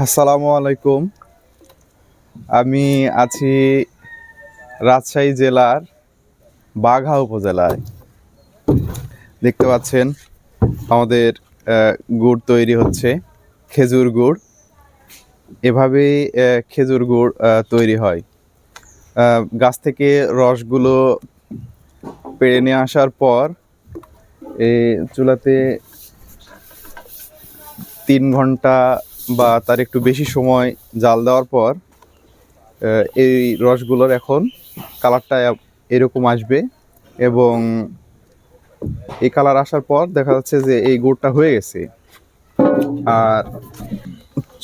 আসসালামু আলাইকুম। আমি আছি রাজশাহী জেলার বাঘা উপজেলায়। দেখতে পাচ্ছেন আমাদের গুড় তৈরি হচ্ছে, খেজুর গুড়। এভাবেই খেজুর গুড় তৈরি হয়। গাছ থেকে রসগুলো পেড়ে নিয়ে আসার পর এই চুলাতে 3 ঘন্টা বা তার একটু বেশি সময় জাল দেওয়ার পর এই রসগুলোর এখন কালারটা এরকম আসবে এবং এই কালার আসার পর দেখা যাচ্ছে যে এই গুড়টা হয়ে গেছে। আর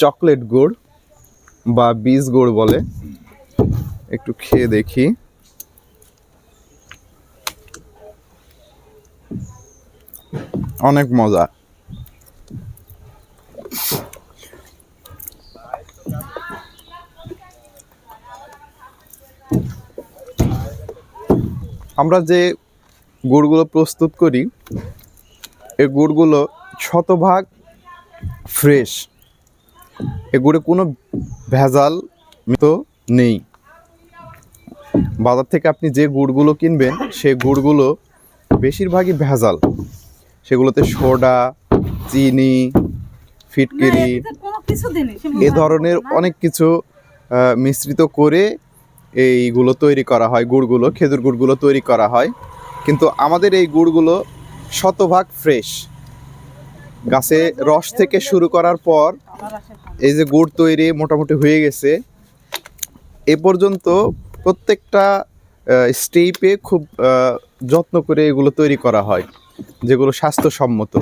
চকলেট গুড় বা বীজ গুড় বলে, একটু খেয়ে দেখি। অনেক মজা। আমরা যে গুড়গুলো প্রস্তুত করি এই গুড়গুলো শতভাগ ফ্রেশ। এ গুড়ে কোনো ভেজাল তো নেই। বাজার থেকে আপনি যে গুড়গুলো কিনবেন সেই গুড়গুলো বেশিরভাগই ভেজাল। সেগুলোতে সোডা, চিনি, ফিটকিরি এ ধরনের অনেক কিছু মিশ্রিত করে এইগুলো তৈরি করা হয়। গুড়গুলো, খেজুর গুড়গুলো তৈরি করা হয়, কিন্তু আমাদের এই গুড়গুলো শতভাগ ফ্রেশ। গাছে রস থেকে শুরু করার পর এই যে গুড় তৈরি মোটামুটি হয়ে গেছে, এ পর্যন্ত প্রত্যেকটা স্টেপে খুব যত্ন করে এগুলো তৈরি করা হয়, যেগুলো স্বাস্থ্যসম্মত।